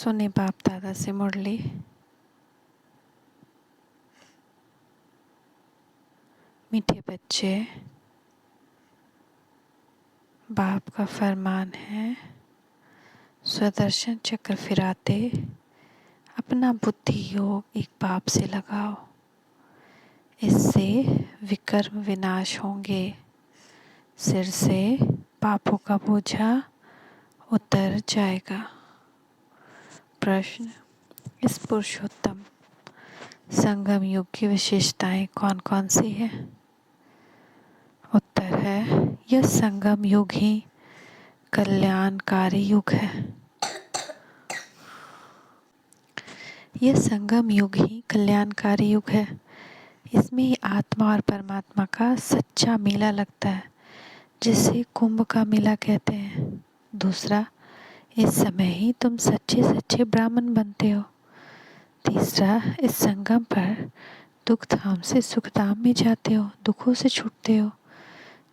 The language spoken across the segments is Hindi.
सुने बाप दादा से मुरली। मीठे बच्चे, बाप का फरमान है, स्वदर्शन चक्र फिराते अपना बुद्धि योग एक बाप से लगाओ। इससे विकर्म विनाश होंगे। सिर से पापों का बोझा उतर जाएगा। प्रश्न: इस पुरुषोत्तम संगम युग की विशेषताएं कौन कौन सी है? उत्तर है, यह संगम युग ही कल्याणकारी युग है। यह संगम युग ही कल्याणकारी युग है। इसमें ही आत्मा और परमात्मा का सच्चा मेला लगता है, जिसे कुंभ का मेला कहते हैं। दूसरा, इस समय ही तुम सच्चे सच्चे ब्राह्मण बनते हो। तीसरा, इस संगम पर दुख धाम से सुख धाम में जाते हो, दुखों से छूटते हो।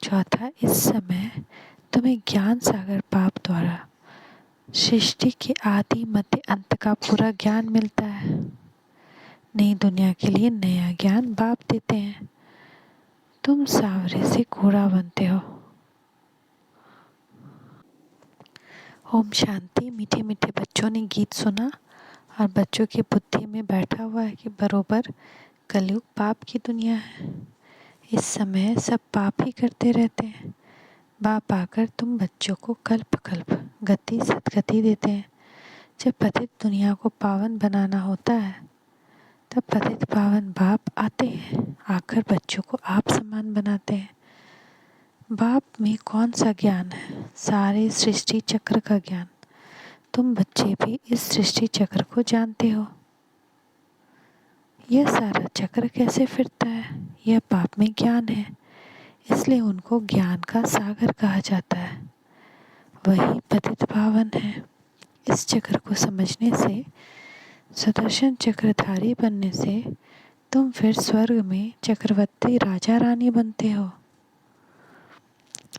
चौथा, इस समय तुम्हें ज्ञान सागर बाप द्वारा सृष्टि के आदि मध्य अंत का पूरा ज्ञान मिलता है। नई दुनिया के लिए नया ज्ञान बाप देते हैं। तुम सांवरे से घोड़ा बनते हो। ओम शांति। मीठे मीठे बच्चों ने गीत सुना और बच्चों की बुद्धि में बैठा हुआ है कि बरोबर कलयुग पाप की दुनिया है। इस समय सब पाप ही करते रहते हैं। बाप आकर तुम बच्चों को कल्प कल्प गति सदगति देते हैं। जब पतित दुनिया को पावन बनाना होता है, तब पतित पावन बाप आते हैं, आकर बच्चों को आप समान बनाते हैं। बाप में कौन सा ज्ञान है? सारे सृष्टि चक्र का ज्ञान। तुम बच्चे भी इस सृष्टि चक्र को जानते हो। यह सारा चक्र कैसे फिरता है, यह बाप में ज्ञान है, इसलिए उनको ज्ञान का सागर कहा जाता है। वही पतित पावन है। इस चक्र को समझने से, सुदर्शन चक्रधारी बनने से तुम फिर स्वर्ग में चक्रवर्ती राजा रानी बनते हो।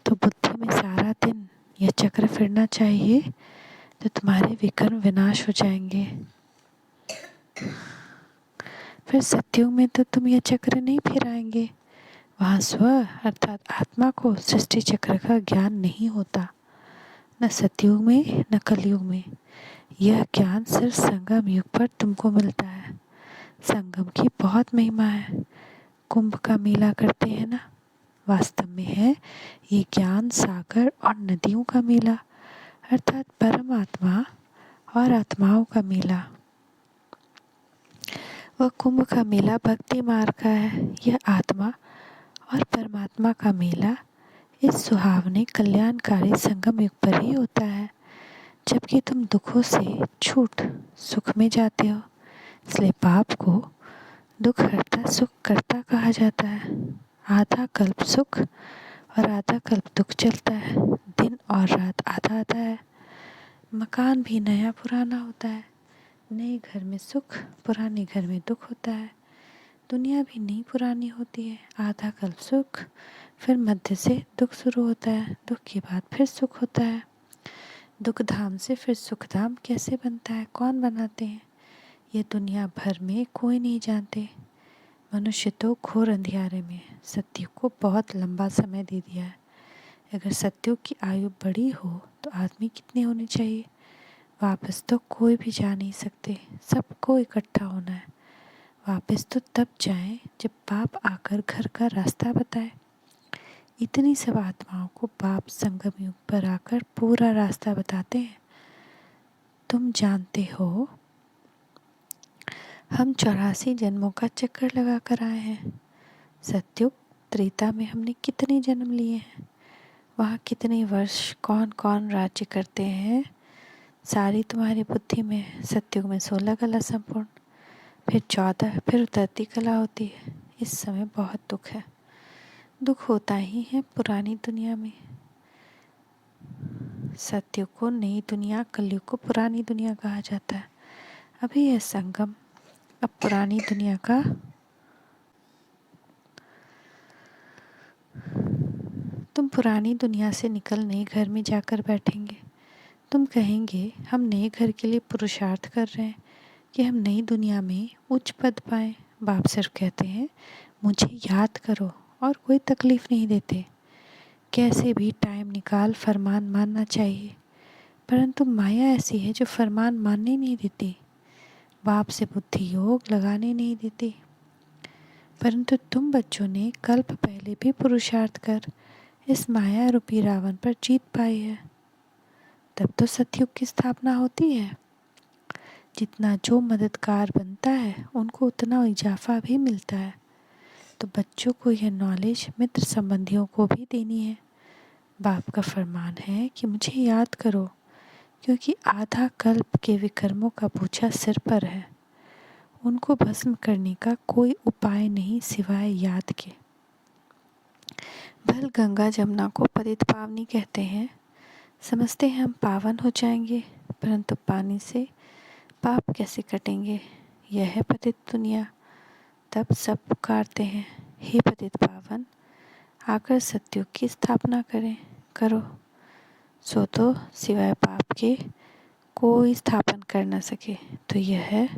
तो बुद्धि में सारा दिन यह चक्र फिरना चाहिए, तो तुम्हारे विकर्म विनाश हो जाएंगे। फिर सत्युग में तो तुम यह चक्र नहीं फिराएंगे। वहाँ स्व अर्थात आत्मा को सृष्टि चक्र का ज्ञान नहीं होता, न सतयुग में न कलयुग में। यह ज्ञान सिर्फ संगम युग पर तुमको मिलता है। संगम की बहुत महिमा है। कुंभ का मेला करते हैं ना, वास्तव में है ये ज्ञान सागर और नदियों का मेला, अर्थात परमात्मा और आत्माओं का मेला। वह कुंभ का मेला भक्ति मार्ग का है। यह आत्मा और परमात्मा का मेला इस सुहावने कल्याणकारी संगम युग पर ही होता है, जबकि तुम दुखों से छूट सुख में जाते हो। इसलिए पाप को दुख हरता सुख करता कहा जाता है। आधा कल्प सुख और आधा कल्प दुख चलता है। दिन और रात आधा आधा है। मकान भी नया पुराना होता है। नए घर में सुख, पुराने घर में दुख होता है। दुनिया भी नई पुरानी होती है। आधा कल्प सुख, फिर मध्य से दुख शुरू होता है। दुख के बाद फिर सुख होता है। दुख धाम से फिर सुख धाम कैसे बनता है, कौन बनाते हैं, ये दुनिया भर में कोई नहीं जानते। मनुष्य तो घोर अंधियारे में सत्युग को बहुत लंबा समय दे दिया है। अगर सत्युग की आयु बड़ी हो तो आदमी कितने होने चाहिए? वापस तो कोई भी जा नहीं सकते, सबको इकट्ठा होना है। वापस तो तब जाएं जब बाप आकर घर का रास्ता बताए। इतनी सब आत्माओं को बाप संगम युग पर आकर पूरा रास्ता बताते हैं। तुम जानते हो, हम 84 जन्मों का चक्कर लगा कर आए हैं। सत्युग त्रेता में हमने कितने जन्म लिए हैं, वहाँ कितने वर्ष कौन कौन राज्य करते हैं, सारी तुम्हारी बुद्धि में है। सत्युग में 16 कला संपूर्ण, फिर 14, फिर उतरती कला होती है। इस समय बहुत दुख है। दुख होता ही है पुरानी दुनिया में। सत्युग को नई दुनिया, कलयुग को पुरानी दुनिया कहा जाता है। अभी यह संगम अब पुरानी दुनिया का तुम पुरानी दुनिया से निकल नए घर में जाकर बैठेंगे। तुम कहेंगे हम नए घर के लिए पुरुषार्थ कर रहे हैं कि हम नई दुनिया में उच्च पद पाएं। बाप सिर्फ कहते हैं मुझे याद करो और कोई तकलीफ नहीं देते। कैसे भी टाइम निकाल फरमान मानना चाहिए, परंतु माया ऐसी है जो फरमान मानने नहीं देती, बाप से बुद्धि योग लगाने नहीं देती। परंतु तुम बच्चों ने कल्प पहले भी पुरुषार्थ कर इस माया रूपी रावण पर जीत पाई है। तब तो सतयुग की स्थापना होती है। जितना जो मददगार बनता है उनको उतना इजाफा भी मिलता है। तो बच्चों को यह नॉलेज मित्र संबंधियों को भी देनी है। बाप का फरमान है कि मुझे याद करो, क्योंकि आधा कल्प के विकर्मों का बोझा सिर पर है। उनको भस्म करने का कोई उपाय नहीं सिवाय याद के। भल गंगा जमुना को पतित पावनी कहते हैं। समझते हैं हम पावन हो जाएंगे, परंतु पानी से पाप कैसे कटेंगे? यह है पतित दुनिया। तब सब पुकारते हैं, हे पतित पावन, आकर सतयुग की स्थापना करो। सो तो सिवाय पाप के कोई स्थापन कर न सके। तो यह है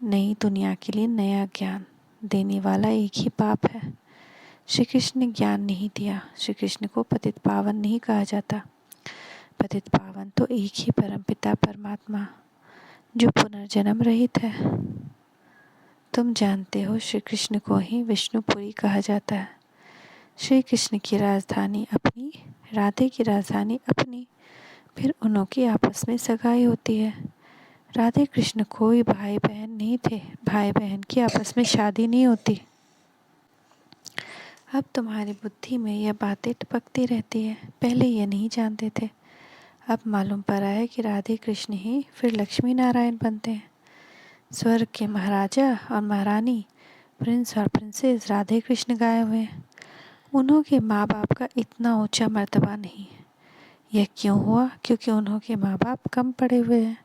नई दुनिया के लिए नया ज्ञान देने वाला एक ही बाप है। श्री कृष्ण ने ज्ञान नहीं दिया। श्री कृष्ण को पतित पावन नहीं कहा जाता। पतित पावन तो एक ही परमपिता परमात्मा जो पुनर्जन्म रहित है। तुम जानते हो श्री कृष्ण को ही विष्णुपुरी कहा जाता है। श्री कृष्ण की राजधानी अपनी, राधे की राजधानी अपनी, फिर उन्हों की आपस में सगाई होती है। राधे कृष्ण कोई भाई बहन नहीं थे। भाई बहन की आपस में शादी नहीं होती। अब तुम्हारी बुद्धि में यह बातें टपकती रहती है। पहले ये नहीं जानते थे। अब मालूम पड़ा है कि राधे कृष्ण ही फिर लक्ष्मी नारायण बनते हैं। स्वर्ग के महाराजा और महारानी, प्रिंस और प्रिंसेस राधे कृष्ण गाए हुए हैं। उन्हों के माँ बाप का इतना ऊंचा मर्तबा नहीं है। यह क्यों हुआ? क्योंकि उन्हों के माँ बाप कम पड़े हुए हैं।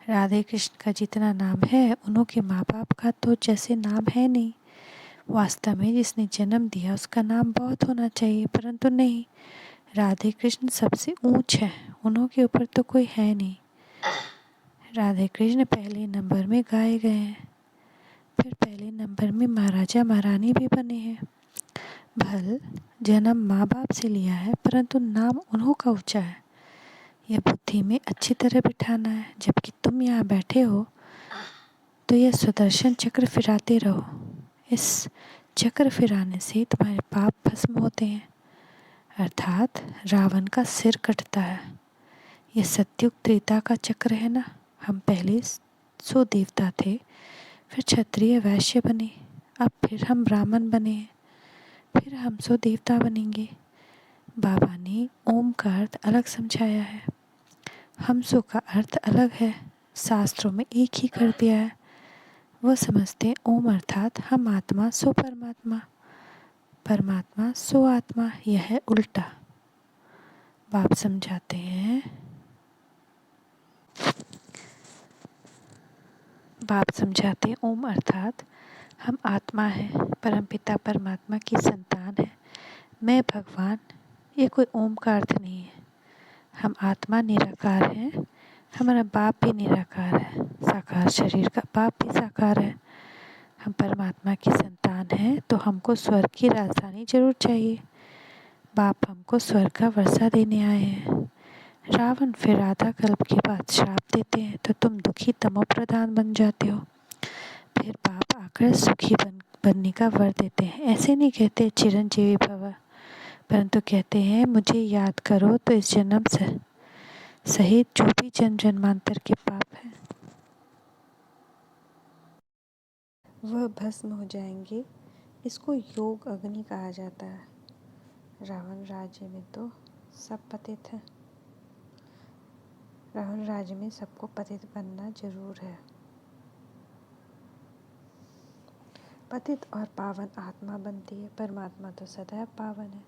राधे कृष्ण का जितना नाम है उन्हों के माँ बाप का तो जैसे नाम है नहीं। वास्तव में जिसने जन्म दिया उसका नाम बहुत होना चाहिए, परंतु नहीं। राधे कृष्ण सबसे ऊंच है, उन्हों के ऊपर तो कोई है नहीं। राधे कृष्ण पहले नंबर में गाए गए हैं, फिर पहले नंबर में महाराजा महारानी भी बने हैं। भल जन्म माँ बाप से लिया है, परंतु नाम उन्हों का ऊंचा है। यह बुद्धि में अच्छी तरह बिठाना है। जबकि तुम यहाँ बैठे हो तो यह सुदर्शन चक्र फिराते रहो। इस चक्र फिराने से तुम्हारे पाप भस्म होते हैं, अर्थात रावण का सिर कटता है। यह सत्युग त्रेता का चक्र है ना। हम पहले सो देवता थे, फिर क्षत्रिय वैश्य बने, अब फिर हम ब्राह्मण बने हैं, फिर हम सो देवता बनेंगे। बाबा ने ओम का अर्थ अलग समझाया है, हमसो का अर्थ अलग है। शास्त्रों में एक ही कर दिया है। वह समझते हैं ओम अर्थात हम आत्मा सो परमात्मा, परमात्मा सो आत्मा। यह है उल्टा। बाप समझाते हैं, ओम अर्थात हम आत्मा हैं, परमपिता परमात्मा की संतान है। मैं भगवान, ये कोई ओम का अर्थ नहीं है। हम आत्मा निराकार हैं, हमारा बाप भी निराकार है। साकार शरीर का बाप भी साकार है। हम परमात्मा की संतान हैं तो हमको स्वर्ग की राजधानी जरूर चाहिए। बाप हमको स्वर्ग का वर्षा देने आए हैं। रावण फिर आधा कल्प के बाद श्राप देते हैं तो तुम दुखी तमो प्रधान बन जाते हो। फिर बाप आकर सुखी बनने का वर देते हैं। ऐसे नहीं कहते चिरंजीवी भव, परंतु कहते हैं मुझे याद करो तो इस जन्म से सहित जो भी जन्म जन्मांतर के पाप हैं वह भस्म हो जाएंगे। इसको योग अग्नि कहा जाता है। रावण राज्य में तो सब पतित हैं। रावण राज्य में सबको पतित बनना जरूर है। पतित और पावन आत्मा बनती है, परमात्मा तो सदैव पावन है।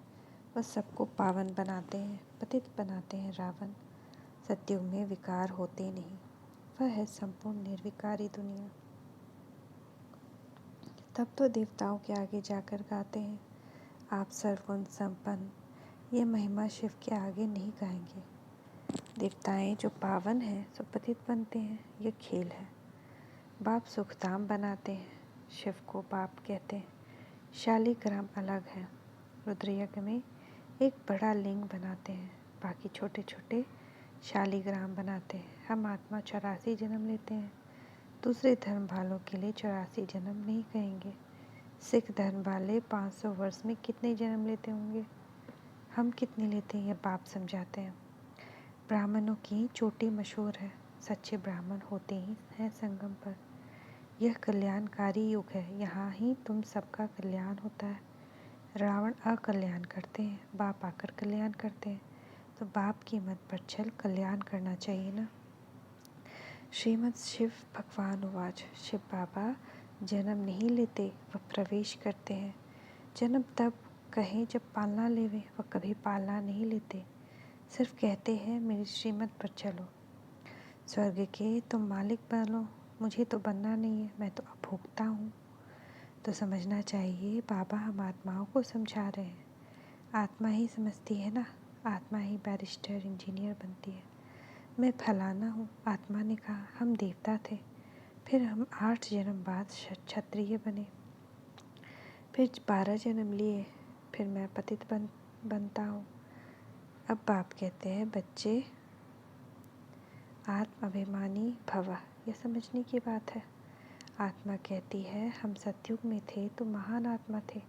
वह सबको पावन बनाते हैं, पतित बनाते हैं रावण। सतयुग में विकार होते नहीं, वह है संपूर्ण निर्विकारी दुनिया। तब तो देवताओं के आगे जाकर गाते हैं, आप सर्वगुण संपन्न। ये महिमा शिव के आगे नहीं गाएंगे। देवताएं जो पावन हैं सो पतित बनते हैं, यह खेल है। बाप सुखधाम बनाते हैं, शिव को बाप कहते हैं। शालिग्राम अलग है, रुद्रयज्ञ में एक बड़ा लिंग बनाते हैं, बाकी छोटे छोटे शालिग्राम बनाते हैं। हम आत्मा 84 जन्म लेते हैं। दूसरे धर्म वालों के लिए 84 जन्म नहीं कहेंगे। सिख धर्म वाले 500 वर्ष में कितने जन्म लेते होंगे, हम कितने लेते हैं यह बाप समझाते हैं। ब्राह्मणों की चोटी मशहूर है, सच्चे ब्राह्मण होते ही हैं संगम पर। यह कल्याणकारी युग है, यहाँ ही तुम सबका कल्याण होता है। रावण अकल्याण करते हैं, बाप आकर कल्याण करते हैं, तो बाप की मत पर चल कल्याण करना चाहिए ना। श्रीमद् शिव भगवान उवाच। शिव बाबा जन्म नहीं लेते, वह प्रवेश करते हैं। जन्म तब कहें जब पालना लेवे, वह कभी पालना नहीं लेते, सिर्फ कहते हैं मेरी श्रीमत पर चलो। स्वर्ग के तुम मालिक बनो, मुझे तो बनना नहीं है, मैं तो अभोक्ता हूँ। तो समझना चाहिए बाबा हम आत्माओं को समझा रहे हैं। आत्मा ही समझती है ना, आत्मा ही बैरिस्टर इंजीनियर बनती है। मैं फलाना हूँ, आत्मा ने कहा। हम देवता थे, फिर हम 8 जन्म बाद क्षत्रिय बने, फिर 12 जन्म लिए, फिर मैं पतित बनता हूँ। अब बाप कहते हैं बच्चे आत्म अभिमानी भव, यह समझने की बात है। आत्मा कहती है हम सतयुग में थे तो महान आत्मा थे,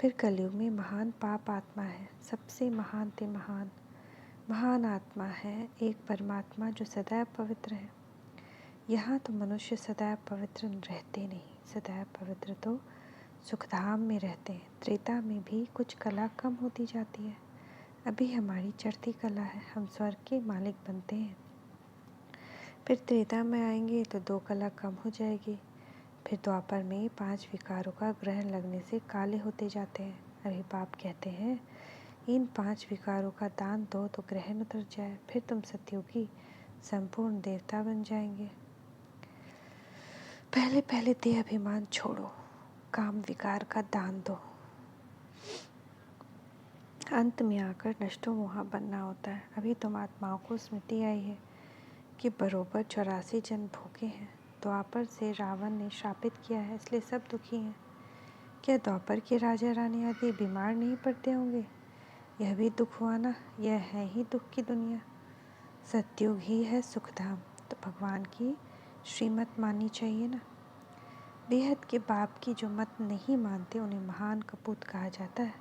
फिर कलयुग में महान पाप आत्मा है, सबसे महान ते महान आत्मा है एक परमात्मा जो सदैव पवित्र है। यहाँ तो मनुष्य सदैव पवित्र रहते नहीं, सदैव पवित्र तो सुखधाम में रहते हैं। त्रेता में भी कुछ कला कम होती जाती है, अभी हमारी चढ़ती कला है, हम स्वर्ग के मालिक बनते हैं। फिर त्रेता में आएंगे तो 2 कला कम हो जाएगी। फिर द्वापर में 5 विकारों का ग्रहण लगने से काले होते जाते हैं। अरे बाप कहते हैं इन 5 विकारों का दान दो तो ग्रहण उतर जाए, फिर तुम सतयुगी संपूर्ण देवता बन जाएंगे। पहले पहले देह अभिमान छोड़ो, काम विकार का दान दो। अंत में आकर नष्टो मोहा बनना होता है। अभी तुम आत्माओं को स्मृति आई है कि बरोबर 84 जन्म भोगे हैं। द्वापर से रावण ने श्रापित किया है, इसलिए सब दुखी हैं। क्या द्वापर के राजा रानी आदि बीमार नहीं पड़ते होंगे? यह भी दुख हुआ ना, यह है ही दुख की दुनिया। सतयुग ही है सुखधाम, तो भगवान की श्रीमत माननी चाहिए ना। बेहद के बाप की जो मत नहीं मानते उन्हें महान कपूत कहा जाता है।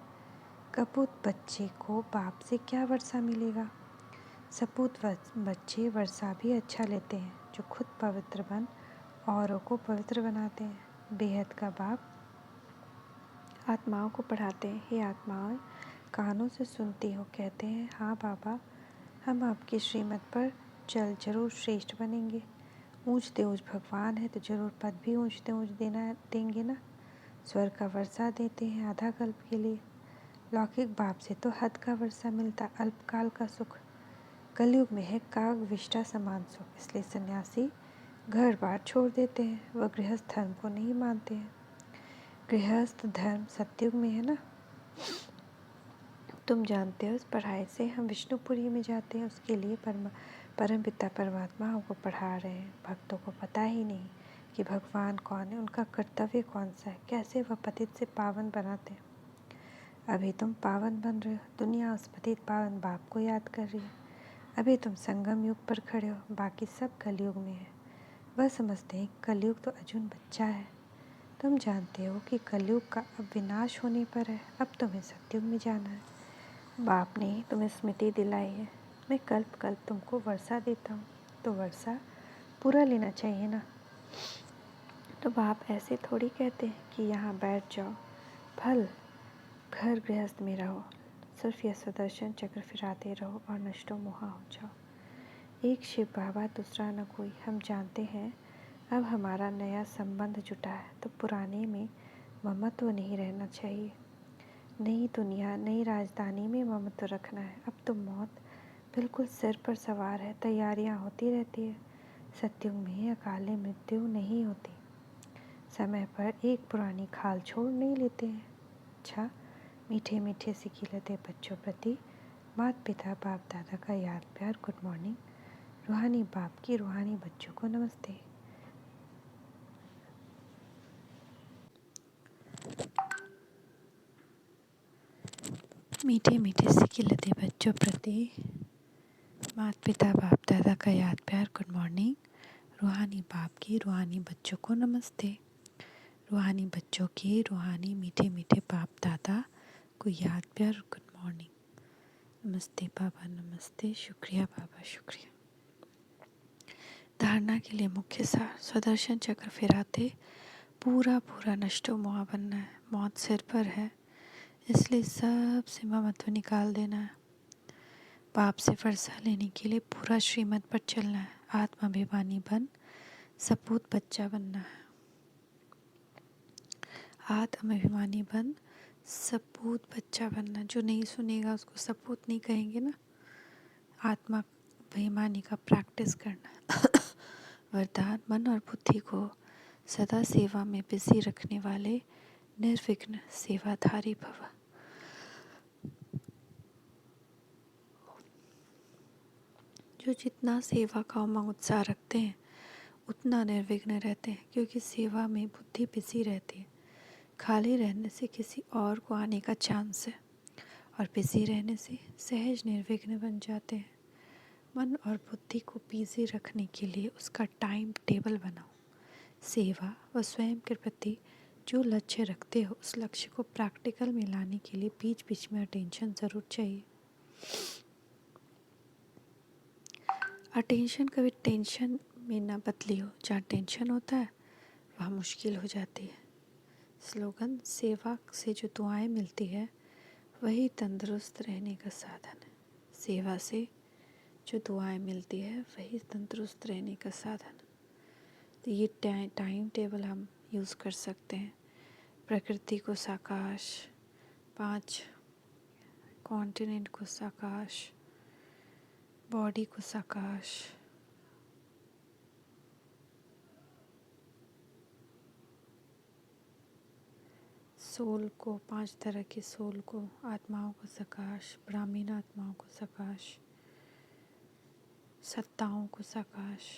कपूत बच्चे को बाप से क्या वर्षा मिलेगा? सपूत बच्चे वर्षा भी अच्छा लेते हैं, जो खुद पवित्र बन औरों को पवित्र बनाते हैं। बेहद का बाप आत्माओं को पढ़ाते हैं, हे आत्माएं कानों से सुनती हो, कहते हैं हाँ बाबा हम आपकी श्रीमत पर चल जरूर श्रेष्ठ बनेंगे। ऊँचते ऊँच भगवान है तो जरूर पद भी ऊँचते ऊँच देंगे ना। स्वर्ग का वर्षा देते हैं आधा कल्प के लिए, लौकिक बाप से तो हद का वर्षा मिलता, अल्पकाल का सुख। कलयुग में है काग विष्टा समान सुख, इसलिए सन्यासी घर बार छोड़ देते हैं, वह गृहस्थ धर्म को नहीं मानते हैं। गृहस्थ धर्म सतयुग में है ना। तुम जानते हो इस पढ़ाई से हम विष्णुपुरी में जाते हैं, उसके लिए परम पिता परमात्मा हमको पढ़ा रहे हैं। भक्तों को पता ही नहीं कि भगवान कौन है, उनका कर्तव्य कौन सा है, कैसे वह पतित से पावन बनाते हैं। अभी तुम पावन बन रहे हो, दुनिया उस पतित पावन बाप को याद कर रही है। अभी तुम संगम युग पर खड़े हो, बाकी सब कलयुग में है। वह समझते हैं कलयुग तो अर्जुन बच्चा है। तुम जानते हो कि कलयुग का अब विनाश होने पर है, अब तुम्हें सतयुग में जाना है। बाप ने तुम्हें स्मृति दिलाई है। मैं कल्प कल्प तुमको वर्षा देता हूँ, तो वर्षा पूरा लेना चाहिए ना। तो बाप ऐसे थोड़ी कहते हैं कि यहाँ बैठ जाओ, फल घर गृहस्थ में रहो, सिर्फ यह सुदर्शन चक्र फिराते रहो और नष्टो मोहा हो जाओ। एक शिव बाबा दूसरा न कोई। हम जानते हैं अब हमारा नया संबंध जुटा है, तो पुराने में ममत्व नहीं रहना चाहिए। नई दुनिया नई राजधानी में ममत्व रखना है। अब तो मौत बिल्कुल सिर पर सवार है, तैयारियां होती रहती है। सतयुग में अकाले मृत्यु नहीं होती, समय पर एक पुरानी खाल छोड़ नहीं लेते हैं। अच्छा मीठे मीठे सिखिलते बच्चों प्रति माता पिता बाप दादा का याद प्यार गुड मॉर्निंग। रूहानी बाप की रूहानी बच्चों को नमस्ते। मीठे मीठे से खिलते बच्चों प्रति माता पिता बाप दादा का याद प्यार गुड मॉर्निंग। रूहानी बाप की रूहानी बच्चों को नमस्ते। रूहानी बच्चों के रूहानी मीठे मीठे बाप दादा को याद प्यार गुड मॉर्निंग। नमस्ते बाबा, नमस्ते, शुक्रिया बाबा, शुक्रिया। धारणा के लिए मुख्य सार, स्वदर्शन चक्र फिराते पूरा पूरा नष्टो मोहा बनना है। मौत सिर पर है, इसलिए सब से ममत्व निकाल देना है। पाप से फरसा लेने के लिए पूरा श्रीमत पर चलना है। आत्माभिमानी बन सपूत बच्चा बनना है। आत्माभिमानी बन सपूत बच्चा बनना। जो नहीं सुनेगा उसको सपूत नहीं कहेंगे ना। आत्माभिमानी का प्रैक्टिस करना। वरदान, मन और बुद्धि को सदा सेवा में बिजी रखने वाले निर्विघ्न सेवाधारी भव। जो जितना सेवा का उमंग उत्साह रखते हैं उतना निर्विघ्न रहते हैं, क्योंकि सेवा में बुद्धि बिजी रहती है। खाली रहने से किसी और को आने का चांस है, और बिजी रहने से सहज निर्विघ्न बन जाते हैं। मन और बुद्धि को बिजी रखने के लिए उसका टाइम टेबल बनाओ। सेवा व स्वयं के प्रति जो लक्ष्य रखते हो उस लक्ष्य को प्रैक्टिकल में लाने के लिए बीच बीच में अटेंशन ज़रूर चाहिए। अटेंशन कभी टेंशन में ना बदली हो। जहाँ टेंशन होता है वहाँ मुश्किल हो जाती है। स्लोगन, सेवा से जो दुआएं मिलती है वही तंदुरुस्त रहने का साधन है। सेवा से जो दुआएं मिलती है वही तंदुरुस्त रहने का साधन। तो ये टाइम टेबल हम यूज़ कर सकते हैं। प्रकृति को साकाश, 5 कॉन्टिनेंट को साकाश, बॉडी को साकाश, सोल को, 5 तरह के सोल को, आत्माओं को सकाश, ब्राह्मीण आत्माओं को सकाश, सत्ताओं को सकाश,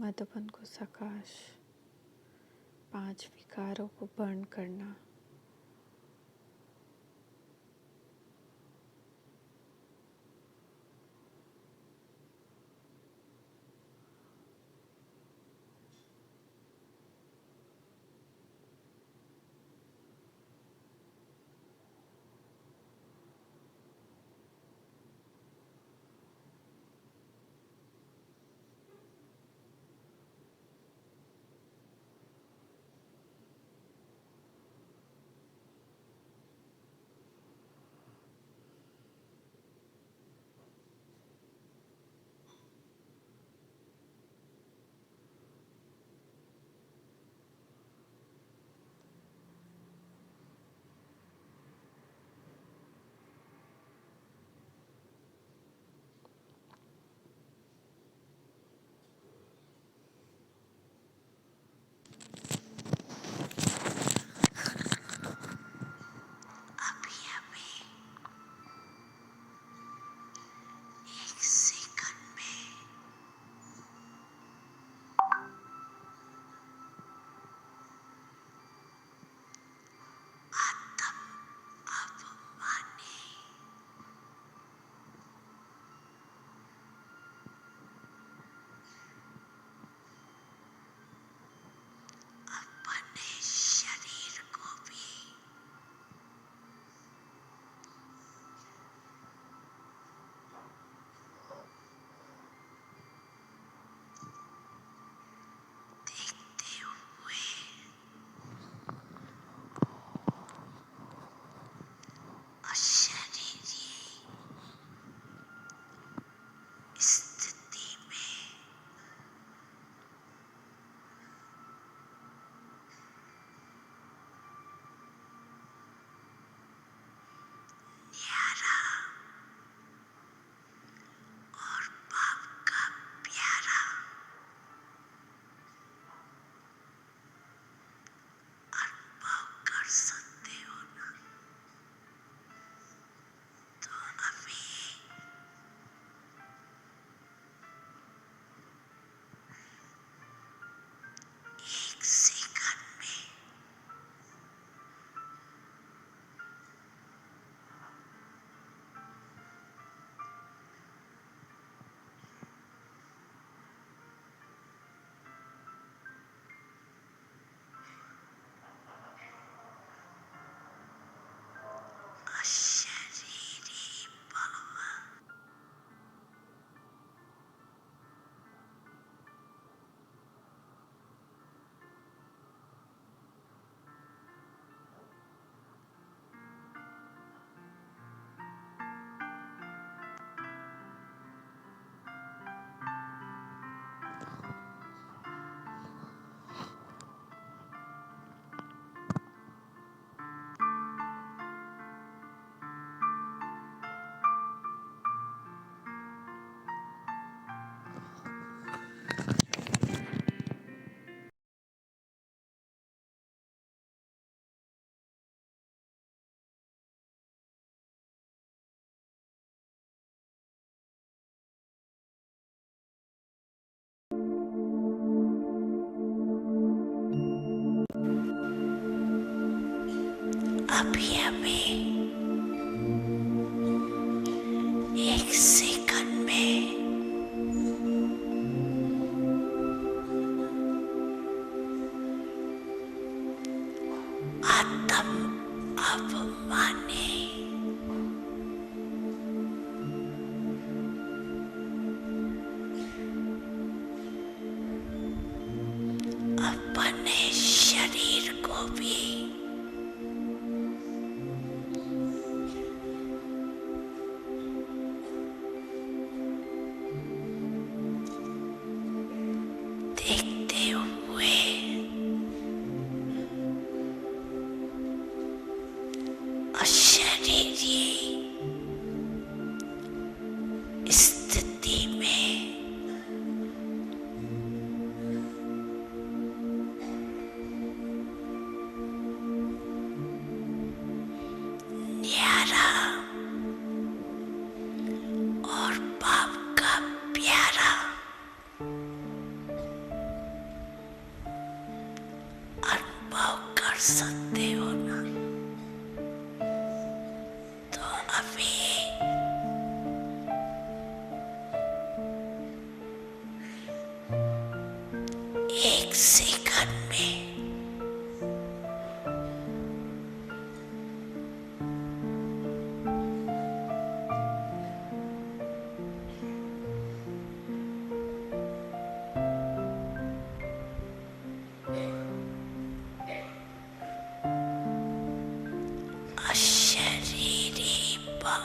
मधुबन को सकाश, 5 विकारों को बर्न करना। अभी अभी एक सेकंड में आत्म अभिमानी अपने शरीर को भी देखते हुए अशरीरी स्थिति में न्यारा और बाप का प्यारा अनुभव कर सकते हो ना। तो अभी एक सेकंड में अशरीरी भव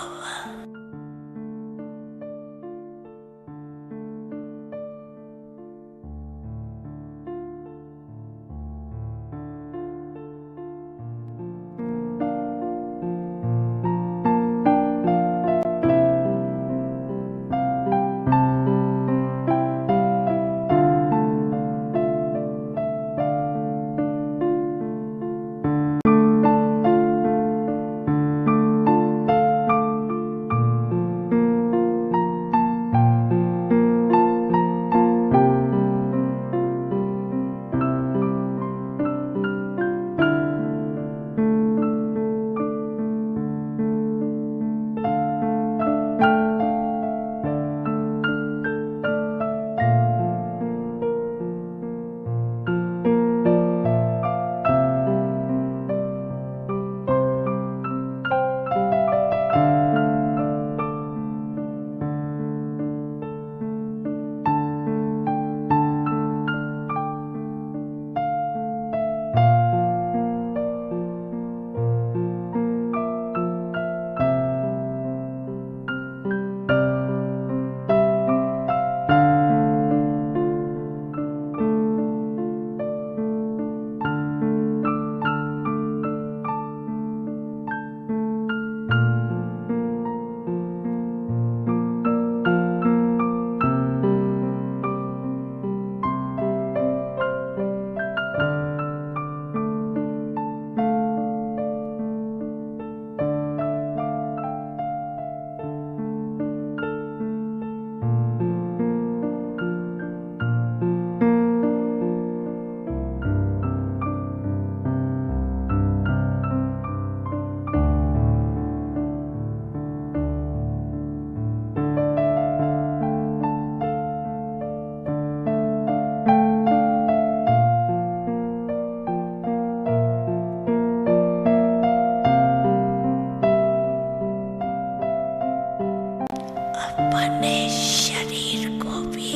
अपने शरीर को भी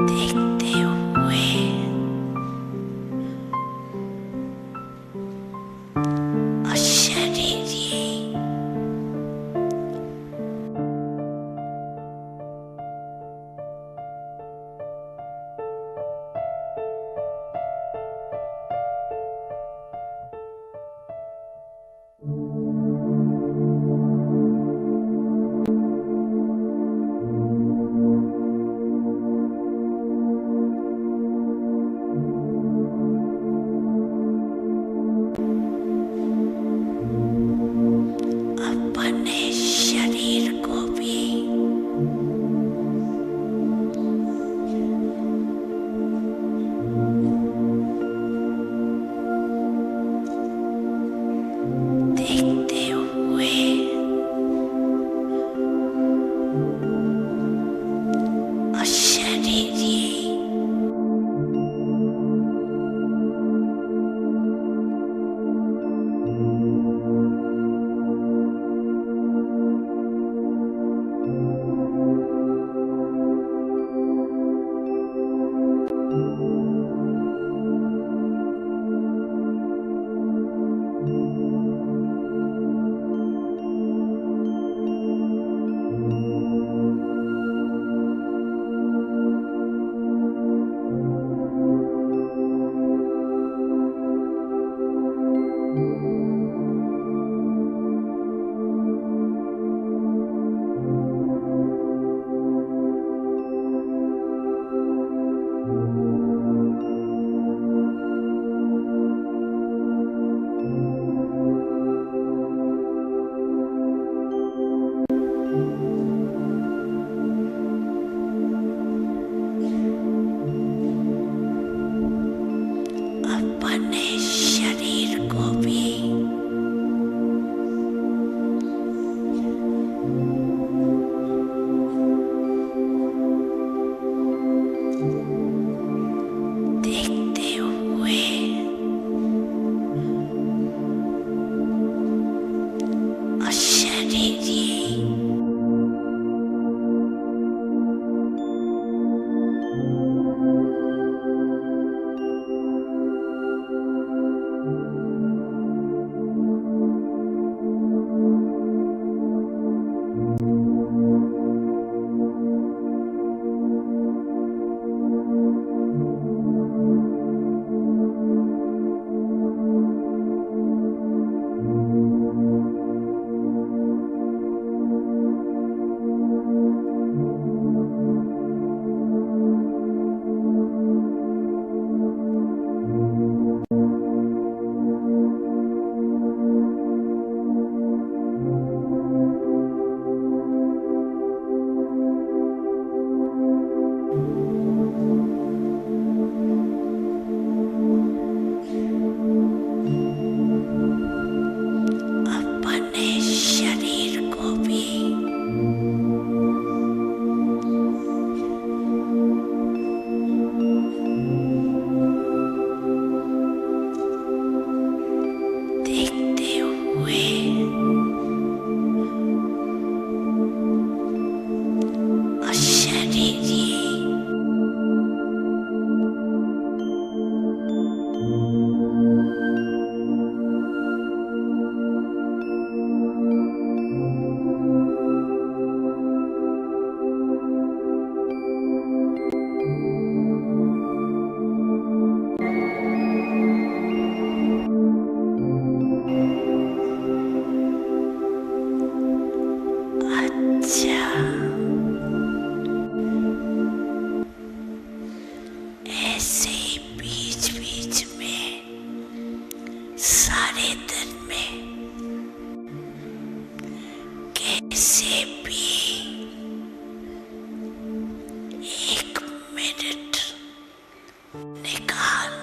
देखते हुए अशरीरी शरीर अपने शरीर को भी देखते हुए अशरीरी अच्छा ऐसे ही बीच बीच में सारे दिन में कैसे भी 1 मिनट निकाल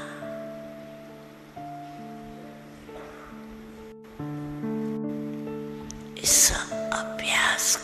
इस अभ्यास